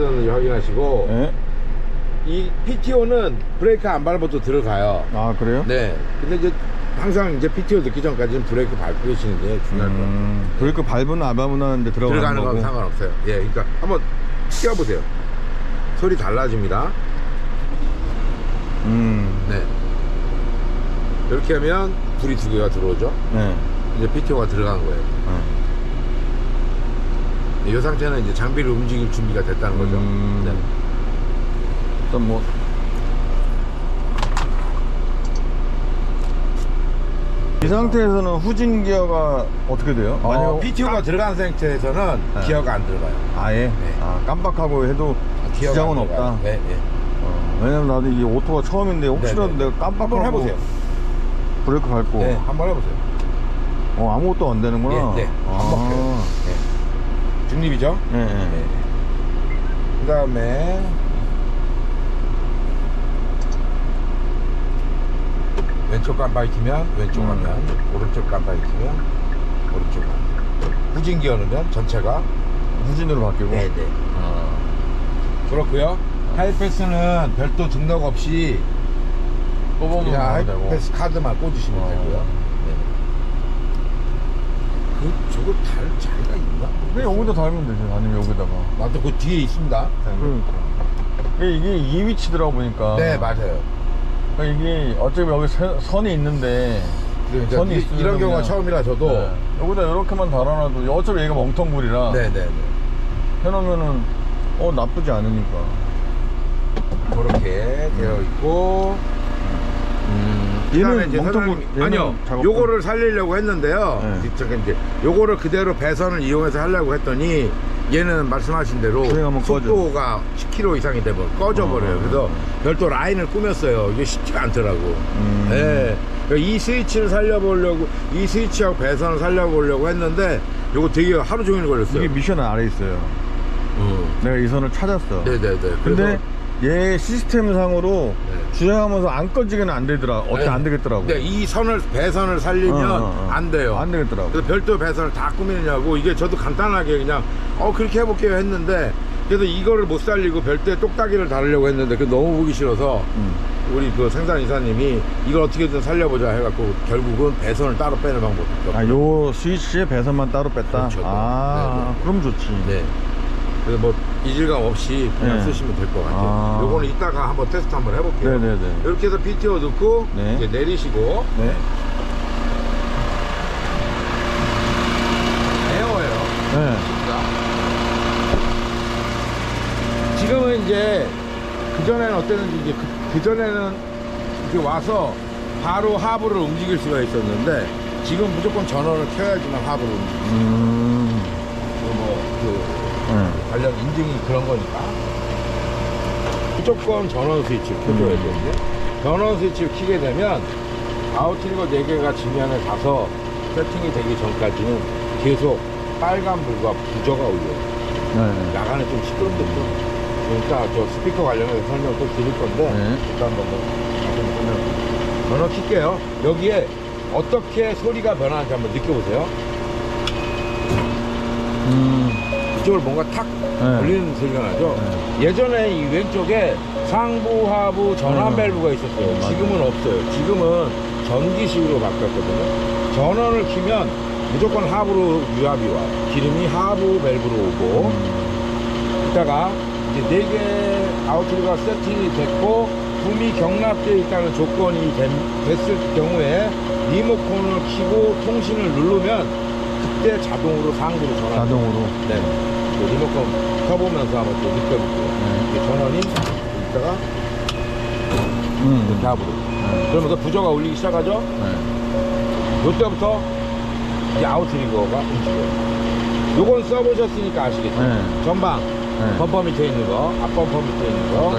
확인하시고 네? 이 PTO는 브레이크 안 밟아도 들어가요. 아 그래요? 네. 근데 이제 항상 이제 PTO 넣기 전까지는 브레이크 밟고 계시는 게 중요할 것 같아요. 브레이크 밟으면 안 밟으면 들어가는 거고. 건 상관없어요. 예, 그러니까 한번 띄워보세요. 소리 달라집니다. 네. 이렇게 하면 불이 두 개가 들어오죠. 네. 이제 PTO가 들어간 거예요. 이 상태는 이제 장비를 움직일 준비가 됐다는 거죠. 네. 일단 뭐 이 상태에서는 후진 기어가 어떻게 돼요? 만약 PTO가 들어간 상태에서는 네. 기어가 안 들어가요. 아예? 네. 아, 깜빡하고 해도 기어가 지장은 안 들어가요. 없다? 네, 네. 왜냐면 나도 이게 오토가 처음인데 혹시라도 네, 네. 내가 깜빡하고 한번 해보세요. 브레이크 밟고 네, 한번 해보세요. 아무것도 안 되는구나. 네, 네. 안 먹혀요. 네. 중립이죠? 네, 네. 네. 그 다음에 왼쪽 깜빡이 키면 왼쪽 가면 오른쪽 깜빡이 키면 오른쪽 가면 후진 기어 넣으면 전체가 후진으로 바뀌고. 네네. 그렇고요. 하이패스는 별도 등록 없이 뽑아도 그냥 되고. 하이패스 카드만 꽂으시면 되고요. 네. 저거 다른 차이가 있나? 그냥 여기다 달면 되지. 아니면 여기다가. 나도 그 뒤에 있습니다. 그러니까. 이게 이 위치더라고 보니까. 네, 맞아요. 그러니까 이게 어차피 여기 선이 있는데 그러니까 선이 있으면 이런 경우가 그냥- 처음이라 저도 네. 여기다 이렇게만 달아놔도 어차피 얘가 멍텅구리라 네네네. 해놓으면은 나쁘지 않으니까. 그렇게 되어 있고 그다음에 얘는 이제 멍텅구리 사장님이- 아니요 요거를 살리려고 했는데요. 네. 이제 요거를 그대로 배선을 이용해서 하려고 했더니 얘는 말씀하신 대로 주행하면 속도가 10km 이상이 되면 꺼져버려요. 그래서 별도 라인을 꾸몄어요. 이게 쉽지가 않더라고. 네. 그러니까 이 스위치를 살려보려고 이 스위치하고 배선을 살려보려고 했는데 요거 되게 하루 종일 걸렸어요. 이게 미션 아래 있어요. 내가 이 선을 찾았어. 네네네. 근데 얘 시스템 상으로 네. 주행하면서 안 꺼지기는 안 되더라. 어떻게 네. 안 되겠더라고. 근데 이 선을 배선을 살리면 안 돼요. 안 되겠더라고. 그래서 별도 배선을 다 꾸미느냐고 이게 저도 간단하게 그냥 그렇게 해볼게요 했는데 그래서 이거를 못 살리고 별도의 똑딱이를 달으려고 했는데 그 너무 보기 싫어서 우리 그 생산 이사님이 이걸 어떻게든 살려보자 해갖고 결국은 배선을 따로 빼는 방법이 없어요. 요 스위치에 배선만 따로 뺐다. 그렇죠. 네네. 그럼 좋지. 네. 그래서 뭐 이질감 없이 그냥 네. 쓰시면 될 것 같아요. 요거는 이따가 한번 테스트 한번 해볼게요. 네네네. 이렇게 해서 PTO 넣고 네. 이제 내리시고 네. 에어예요. 네. 지금은 이제 그전에는 어땠는지 이제 그전에는 이렇게 와서 바로 하부를 움직일 수가 있었는데 지금 무조건 전원을 켜야지만 하부를 움직여요. 관련 인증이 그런 거니까 무조건 전원 스위치를 켜줘야 되는데 전원 스위치를 켜게 되면 아웃트리거 4개가 지면에 가서 세팅이 되기 전까지는 계속 빨간불과 부저가 울려요. 네. 야간에 좀 시끄럽게 좀 그러니까 저 스피커 관련해서 설명을 또 드릴 건데 네. 일단 한번 전원 킬게요. 여기에 어떻게 소리가 변하는지 한번 느껴보세요. 이쪽을 뭔가 탁 걸리는 소리가 나죠. 예전에 이 왼쪽에 상부 하부 전환 밸브가 있었어요. 지금은 없어요. 지금은 전기식으로 바뀌었거든요. 전원을 키면 무조건 하부로 유압이 와요. 기름이 하부 밸브로 오고 이따가 이제 4개 아웃트리거가 세팅이 됐고 붐이 경납되어 있다는 조건이 됐을 경우에 리모컨을 켜고 통신을 누르면 그때 자동으로 상부로 전환. 자동으로. 네. 그 리모컨 켜보면서 한번 또 느껴볼게요. 이게 전원이 이따가 이렇게 하부로. 그러면서 부저가 울리기 시작하죠. 이때부터 이 아웃트리거가 움직여요. 요건 써보셨으니까 아시겠죠? 전방 범퍼 밑에 있는 거, 앞범퍼 밑에 있는 거,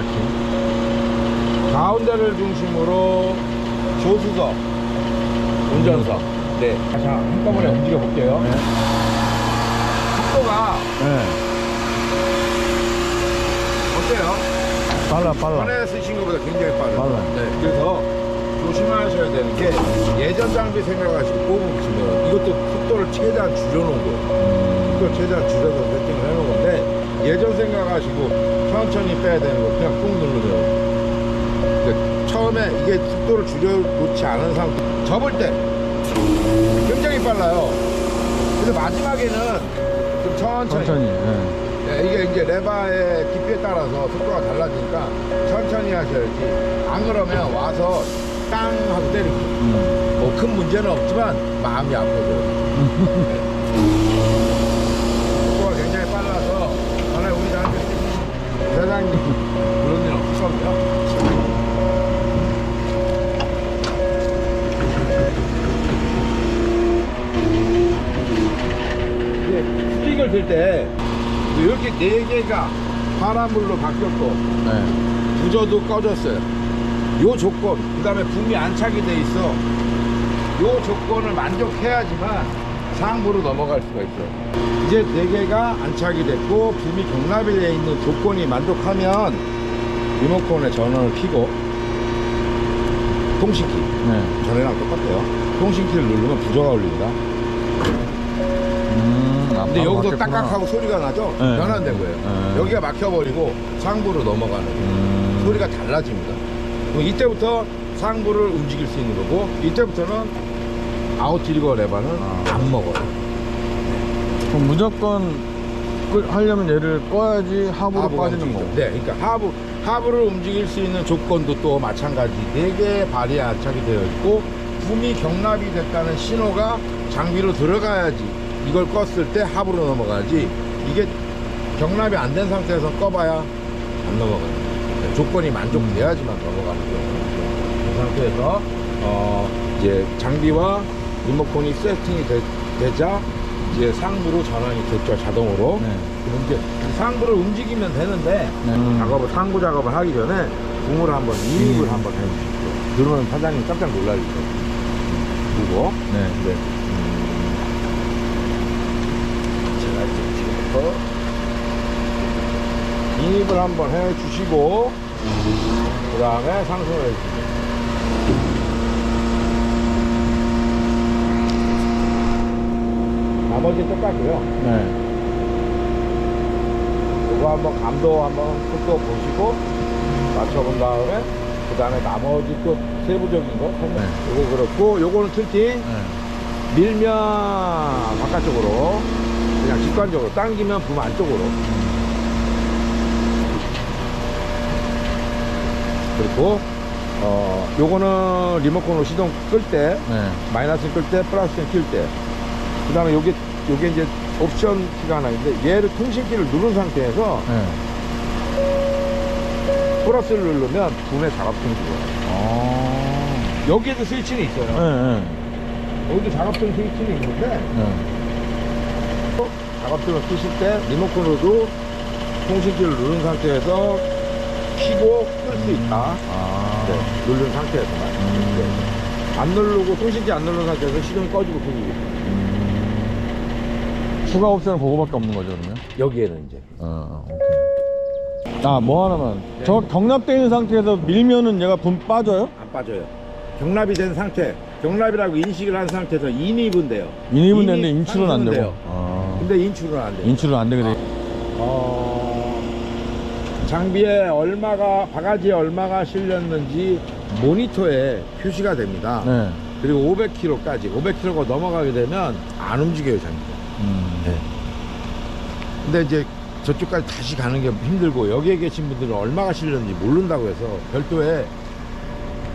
가운데를 중심으로 조수석, 운전석. 네. 자, 한꺼번에 움직여 볼게요. 속도가 어때요? 빨라. 전에 쓰신 것보다 굉장히 빠르죠. 빨라요. 네. 그래서 조심하셔야 되는 게 예전 장비 생각하시고 뽑으시면 이것도 속도를 최대한 줄여놓은 거예요. 속도를 최대한 줄여서 세팅을 해놓은 건데 예전 생각하시고 조심하시고 천천히 빼야 되는 거 그냥 꾹 누르면. 그러니까 처음에 이게 속도를 줄여놓지 않은 상태. 접을 때 굉장히 빨라요. 그래서 마지막에는 좀 천천히. 네, 이게 이제 레바의 깊이에 따라서 속도가 달라지니까 천천히 하셔야지. 안 그러면 와서 땅 하고 때리고. 뭐 큰 문제는 없지만 마음이 아파져요. 속도가 굉장히 빨라서 전에 우리 저한테 사장님 그런 일 없으셨나요? 스틱을 들 때 이렇게 4개가 파란불로 바뀌었고 부저도 꺼졌어요. 요 조건, 그 다음에 붐이 안착이 돼 있어. 요 조건을 만족해야지만 상부로 넘어갈 수가 있어요. 이제 4개가 안착이 됐고 붐이 경납이 되어 있는 조건이 만족하면 리모컨에 전원을 켜고 통신키, 전에랑 똑같아요. 통신키를 누르면 부저가 울립니다. 근데 여기서 바뀌었구나. 딱딱하고 소리가 나죠? 네. 변환된 거예요. 여기가 막혀버리고 상부로 넘어가는 거예요. 소리가 달라집니다. 그럼 이때부터 상부를 움직일 수 있는 거고, 이때부터는 아웃트리거 레바는 안 먹어요. 그럼 무조건 하려면 얘를 꺼야지 하부로 하부가 빠지는 움직이죠. 거고. 네, 그러니까 하부를 움직일 수 있는 조건도 또 마찬가지 4개의 발이 안착이 되어 있고, 붐이 경납이 됐다는 신호가 장비로 들어가야지. 이걸 껐을 때 하부로 넘어가야지. 이게 경납이 안 된 상태에서 꺼봐야 안 넘어가요. 네, 조건이 만족돼야지만 넘어가는 거예요. 그 상태에서 이제 장비와 리모컨이 세팅이 되자 이제 상부로 전환이 됐죠, 자동으로. 그럼 이제 상부를 움직이면 되는데 상부 작업을 하기 전에 붐을 한번 이입을 한번 해주십시오. 그러면 사장님 깜짝 놀랄 거예요. 그리고 제가 이제 지금부터 인입을 한번 해주시고 그 다음에 상승을 해주세요. 나머지 똑같고요. 이거 한번 감도 한번 속도 보시고 맞춰본 다음에 그 다음에 나머지 또 세부적인 거 이거 그렇고 요거는 틀팅 밀면 바깥쪽으로 그냥 직관적으로 당기면 붐 안쪽으로 그리고 요거는 리모컨으로 시동 끌 때 마이너스 끌 때 플러스 킬 때 그 다음에 요게 이제 옵션 키가 하나 있는데 얘를 통신키를 누른 상태에서 플러스를 누르면 붐의 작업등이 들어와요. 여기에도 스위치는 있어요. 여기도 작업등 스위치는 있는데 작업등을 끄실 때 리모컨으로도 통신키를 누른 상태에서 키고 끌 수 있다. 누른 상태에서만. 안 누르고 통신키 안 누른 상태에서 시동이 꺼지고 켜지고. 추가 옵션은 그거밖에 없는 거죠, 그러면? 여기에는 이제 오케이. 뭐 하나만. 저 경납되어 있는 상태에서 밀면은 얘가 붐 빠져요? 안 빠져요. 경납이 된 상태, 경납이라고 인식을 한 상태에서 인입은 돼요. 인입은 되는데 인출은 안 상승은 되고. 돼요. 근데 인출은 안 돼요. 인출은 안 되게 돼. 장비에 바가지에 얼마가 실렸는지 모니터에 표시가 됩니다. 그리고 500kg까지 500kg가 넘어가게 되면 안 움직여요, 장비가. 근데 이제 저쪽까지 다시 가는 게 힘들고 여기에 계신 분들은 얼마가 실렸는지 모른다고 해서 별도의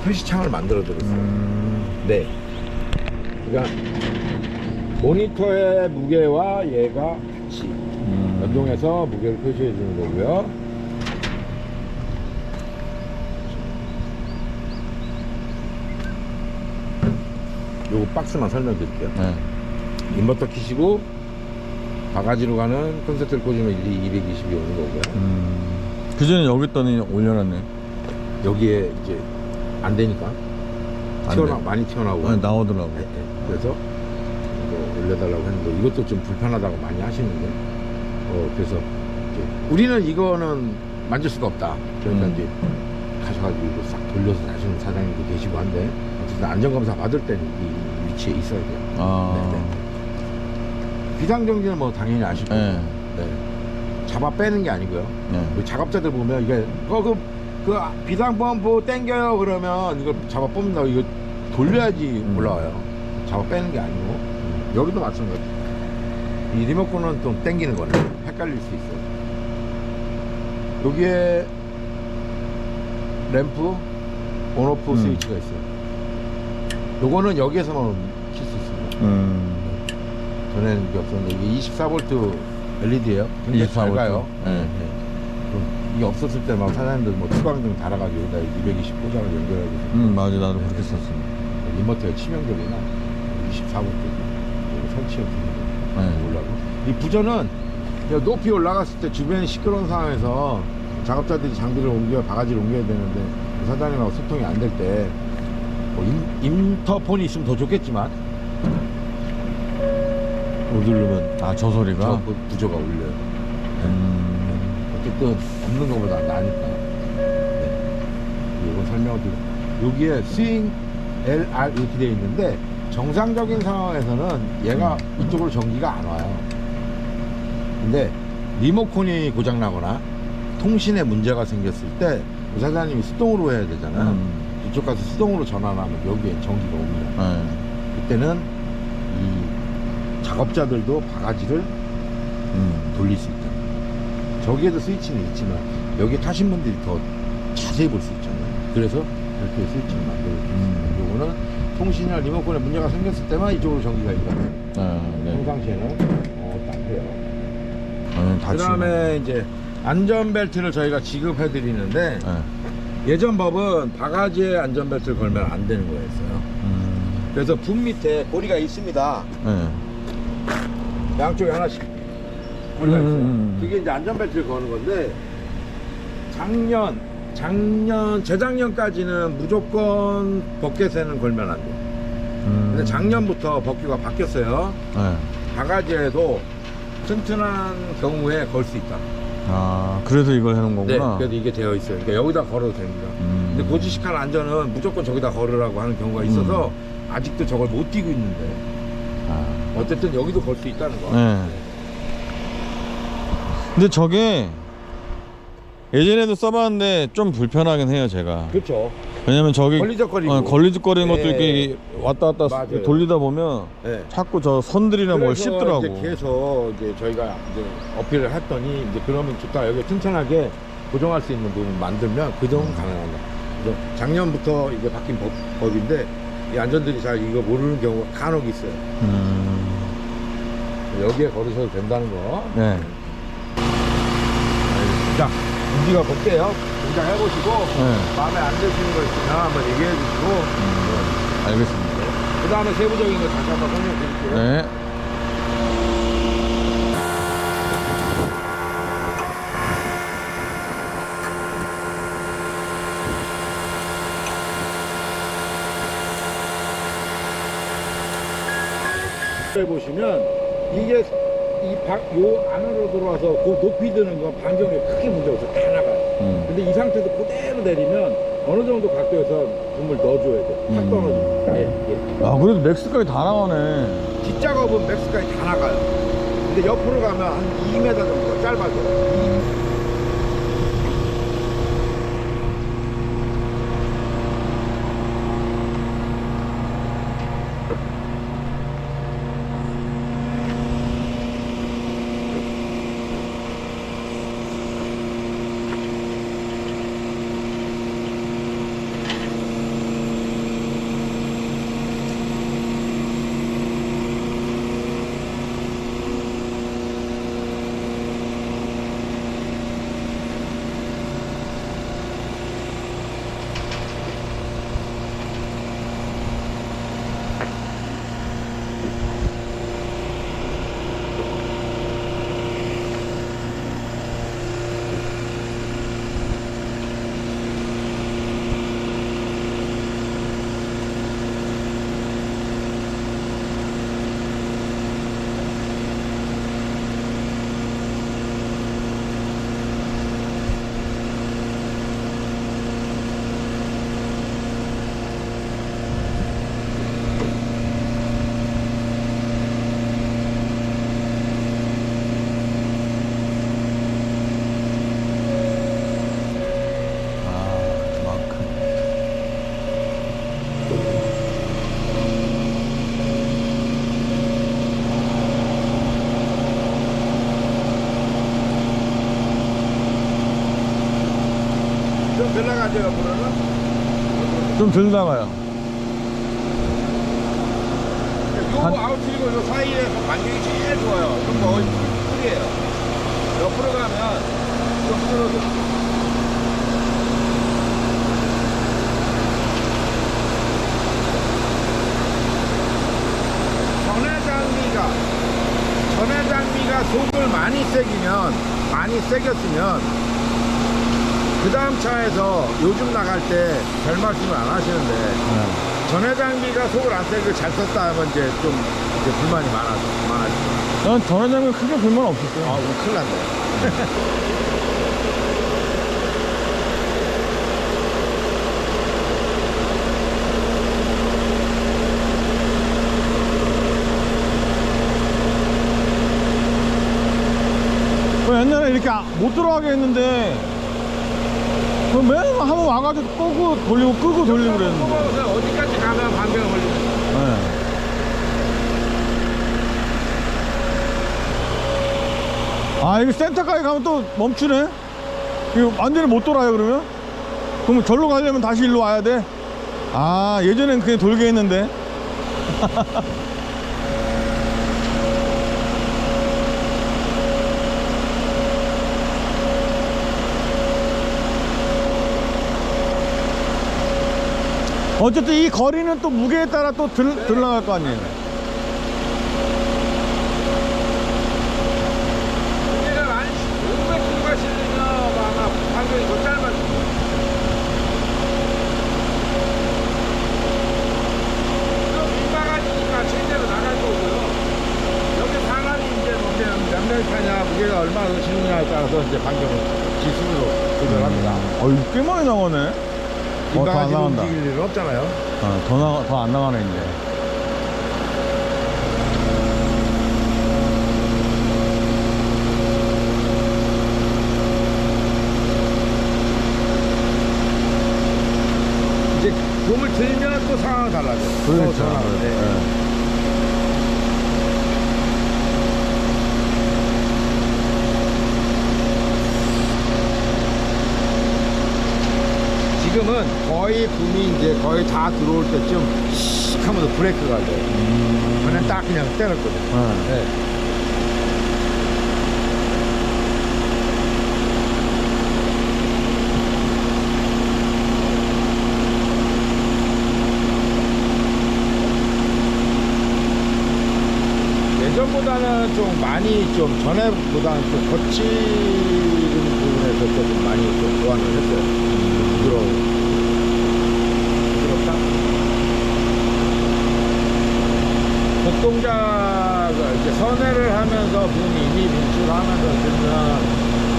표시창을 만들어 드렸어요. 네. 그러니까 모니터의 무게와 얘가 같이 연동해서 무게를 표시해 주는 거고요. 요거 박스만 설명드릴게요. 인버터 키시고 바가지로 가는 콘센트를 꽂으면 220이 오는 거고요. 그 전에 여기 있더니 올려놨네. 여기에 이제 안 되니까 많이 튀어나오고 나오더라고. 그래서 이거 올려달라고 했는데 이것도 좀 불편하다고 많이 하시는데 그래서 이제 우리는 이거는 만질 수가 없다. 그러니까 이제 가셔가지고 이거 싹 돌려서 하시는 사장님도 계시고 한데 어쨌든 안전검사 받을 때는 이 위치에 있어야 돼요. 비상정지는 뭐 당연히 아실 거고 잡아 빼는 게 아니고요. 네. 그 작업자들 보면 이게 그 비상 펌프 당겨요 그러면 이거 잡아 뽑는다고 이거 돌려야지 올라와요. 잡아 빼는 게 아니고 여기도 마찬가지. 이 리모컨은 좀 당기는 거네. 헷갈릴 수 있어요. 여기에 램프 온오프 스위치가 있어요. 요거는 여기에서만 킬 수 있습니다. 전에는 이게 없었는데 이게 24V LED예요. 굉장히 24V. 잘 가요. 네. 이게 없었을 때 막 사장님들 뭐 투광등 달아가지고 여기다 220 포장을 연결하고 맞아, 나도 그렇게 썼어. 인버터에 치명적이나 24V 설치형 올라고. 이 부저는 높이 올라갔을 때 주변이 시끄러운 상황에서 작업자들이 장비를 옮겨 바가지를 옮겨야 되는데 사장님하고 소통이 안 될 때 뭐 인터폰이 있으면 더 좋겠지만 못 누르면 저 소리가? 부저가 울려요. 어쨌든 없는 것보다 나으니까. 이거 설명을 드리고 여기에 스윙 LR 이렇게 되어 있는데 정상적인 상황에서는 얘가 이쪽으로 전기가 안 와요. 근데 리모컨이 고장나거나 통신에 문제가 생겼을 때 사장님이 수동으로 해야 되잖아요. 이쪽 가서 수동으로 전환하면 여기에 전기가 옵니다. 그때는 이 작업자들도 바가지를 돌릴 수 있다. 저기에도 스위치는 있지만 여기 타신 분들이 더 자세히 볼 수 있잖아요. 그래서 이렇게 스위치를 만들고 있습니다. 요거는 통신이나 리모컨에 문제가 생겼을 때만 이쪽으로 전기가 일어납니다. 평상시에는 딱 돼요. 그 다음에 이제 안전벨트를 저희가 지급해 드리는데 예전 법은 바가지에 안전벨트를 걸면 안 되는 거였어요. 그래서 분 밑에 고리가 있습니다. 양쪽에 하나씩 고리가 있어요. 그게 이제 안전벨트를 거는 건데 재작년까지는 무조건 버켓에는 걸면 안 돼요. 근데 작년부터 법규가 바뀌었어요. 바가지에도 튼튼한 경우에 걸 수 있다. 그래서 이걸 해놓은 네, 거구나. 그래도 이게 되어 있어요. 그러니까 여기다 걸어도 됩니다. 근데 고지식한 안전은 무조건 저기다 걸으라고 하는 경우가 있어서 아직도 저걸 못 띄고 있는데 어쨌든 여기도 걸 수 있다는 거. 근데 저게 예전에도 써봤는데 좀 불편하긴 해요, 제가. 그렇죠. 왜냐면 저기 걸리적거리고. 걸리적거리는 것도 네. 이렇게 왔다 갔다 맞아요. 돌리다 보면 네. 자꾸 저 선들이나 뭘 그래서 씹더라고. 이제 계속 이제 저희가 이제 어필을 했더니 이제 그러면 좋다. 여기 튼튼하게 고정할 수 있는 부분 만들면 그 정도는 가능합니다. 그래서 작년부터 이제 바뀐 법인데 이 안전들이 잘 이거 모르는 경우가 간혹 있어요. 여기에 걸으셔도 된다는 거. 네. 자, 움직여 볼게요. 동작해보시고 마음에 안 드시는 거 있으면 한번 얘기해 주시고 알겠습니다. 그 다음에 세부적인 거 다시 한번 설명 드릴게요. 네. 보시면 이게 요 안으로 들어와서 그 높이 드는 건 반경이 크게 문제가 없어요. 다 나가요. 근데 이 상태에서 그대로 내리면 어느 정도 각도에서 줌을 넣어줘야 돼. 탁 떨어집니다. 예. 그래도 맥스까지 다 나가네. 뒷작업은 맥스까지 다 나가요. 근데 옆으로 가면 한 2m 정도 짧아져요. 몇 나가죠, 옆으로는? 좀 덜 나가요. 요 아웃트리고 요 사이에서 반경이 제일 좋아요. 좀 거의 풀이에요. 옆으로 가면 좀 쓰러져. 전해 장비가 속을 많이 새겼으면 그 다음 차에서 요즘 나갈 때 별 말씀을 안 하시는데 전해 장비가 속을 안 새기고 잘 썼다 하면 이제 좀 이제 불만이 많아지죠. 난 전화장면 크게 불만 없었어요. 아, 우리 큰일 났네. 옛날에 이렇게 못 들어가게 했는데 맨날 한번 와가지고 끄고 돌리고 끄고 돌리고 그랬는데. 어디까지 가면 반경을 걸리는 네. 아, 이거 센터까지 가면 또 멈추네? 이거 완전히 못 돌아요, 그러면? 그럼 절로 가려면 다시 일로 와야 돼? 아, 예전엔 그냥 돌게 했는데. 어쨌든 이 거리는 또 무게에 따라 또 들어갈 거 아니에요. 무게가 한 500kg가 실리면 아마 반경이 더 짧아지죠. 민바가지니까 최대로 나갈 거고요. 여기 사람이 이제 몇 명이 타냐, 무게가 얼마나 더 실느냐에 따라서 이제 반경을 지수로 조절합니다. 이거 꽤 많이 나가네. 더 안 민바가지로 나간다. 움직일 일은 없잖아요. 더 안 나가네, 이제. 이제 몸을 들면 또 상황은 달라져요. 그렇죠. 네. 지금은 거의 붐이 이제 거의 다 들어올 때쯤 씩 하면서 브레이크가 돼요. 그냥 딱 그냥 때렸거든요. 네. 예전보다는 좀 많이 좀 전에보다는 좀 거치는 부분에서 조금 많이 좀 보완을 했어요. 부드럽다. 곡동자가 이제 선회를 하면서 붐이 분출하면서 들면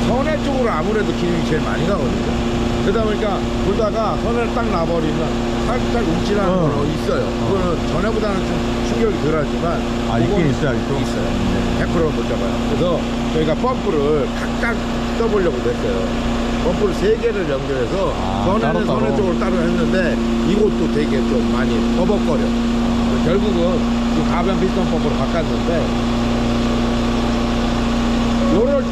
선회 쪽으로 아무래도 기름이 제일 많이 가거든요. 그러다 보니까 돌다가 선회를 딱 놔버리면 살짝 움찔하는 거 있어요. 그거는 전에보다는 좀 충격이 덜하지만 있긴 있어요, 아직도? 있어요. 100%는 못 잡아요. 그래서 저희가 펌프를 각각 떠보려고 했어요. 펌프를 3개를 연결해서 선회는 선회 쪽으로 따로 했는데 이것도 되게 좀 많이 버벅거려. 결국은 좀 가변 피스톤 펌프로 바꿨는데 요럴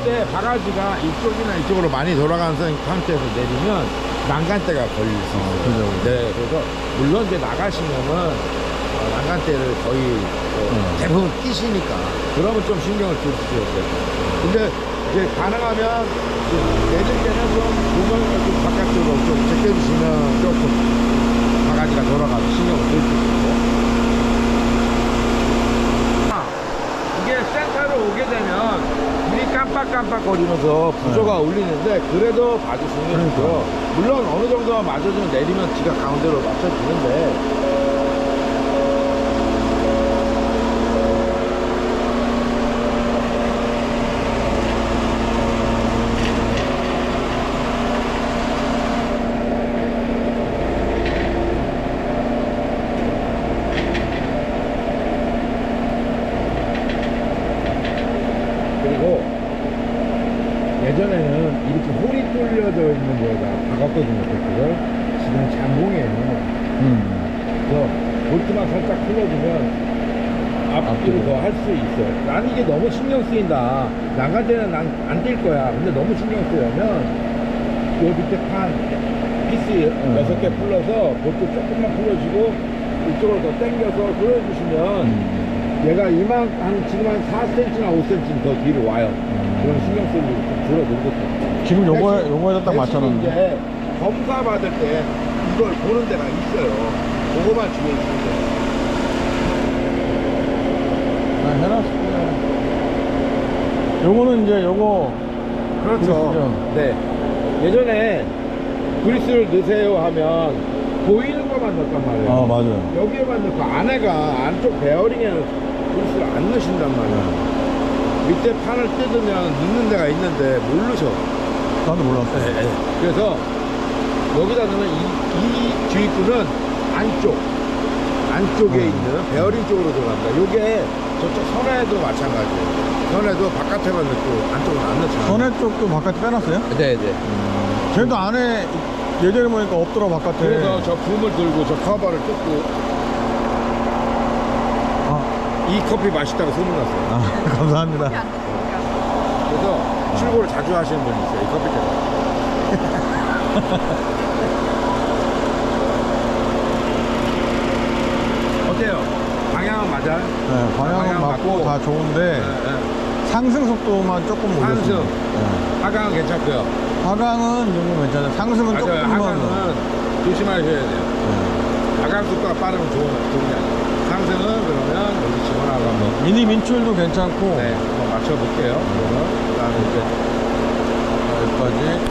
때 바가지가 이쪽이나 이쪽으로 많이 돌아가는 상태에서 내리면 난간대가 걸릴 수 있어요. 네, 그래서 물론 이제 나가시면은 난간대를 거의 대부분 끼시니까 그러면 좀 신경을 쓸 수 있어요. 근데 이제 가능하면 내릴 때는 좀 구멍을 좀 바깥쪽으로 좀 제껴주시면 조금 바가지가 돌아가서 신경을 쓸 수 있고. 이게 센터로 오게 되면 물이 깜빡깜빡거리면서 부조가 울리는데 그래도 봐주시면 좋죠. 물론 어느 정도 맞아주면 내리면 지가 가운데로 맞춰주는데 예전에는 이렇게 홀이 뚫려져 있는 데가 박았거든요. 그걸 지금 잠봉이에요. 그래서 볼트만 살짝 풀어주면 앞뒤로 더 할 수 있어요. 난 이게 너무 신경 쓰인다. 난간대는 난 안 뛸 거야. 근데 너무 신경 쓰이면 밑에 판 피스 6개 풀러서 볼트 조금만 풀어주고 이쪽으로 더 당겨서 돌려주시면 얘가 지금 한 4cm나 5cm 더 뒤로 와요. 그럼 신경 쓰고 좀 줄어든 것도. 지금 요거에다 딱 맞춰놨는데. 이제 검사 받을 때 이걸 보는 데가 있어요. 그거만 주의해 주시면 돼요. 해놨을게요. 요거는 이제 요거. 그렇죠. 그렇죠. 네. 예전에 그리스를 넣으세요 하면 보이는 것만 넣었단 말이에요. 아, 맞아요. 여기에만 넣고 안에가 안쪽 베어링에는 그리스를 안 넣으신단 말이에요. 밑에 판을 뜯으면 넣는 데가 있는데 모르셔. 나도 몰랐어요. 그래서 여기다 넣으면 이 주입구는 안쪽에 있는 베어링 쪽으로 들어간다. 요게 저쪽 선에도 마찬가지예요. 선에도 바깥에만 넣고 안쪽은 안 넣잖아요. 선에 쪽도 바깥에 빼놨어요? 네네. 쟤도 안에 예전에 보니까 없더라, 바깥에. 그래서 저 붐을 들고 저 커버를 뜯고 이 커피 맛있다고 소문났어요. 아, 감사합니다. 그래서 출고를 자주 하시는 분이 있어요. 이 커피 때문에. 어때요? 방향은 맞아요? 네, 방향은 맞고 다 좋은데 상승 속도만 조금 올렸어요. 상승. 네. 하강은 괜찮고요. 하강은 이 정도 괜찮아요. 상승은 맞아요. 조금만. 하강은 조심하셔야 돼요. 네. 하강 속도가 빠르면 좋은 게 아니에요. 상승은 그러면 여기 집어나가 한번 미니 민출도 괜찮고. 네, 한번 맞춰볼게요. 그러면 그다음에 이제 여기까지.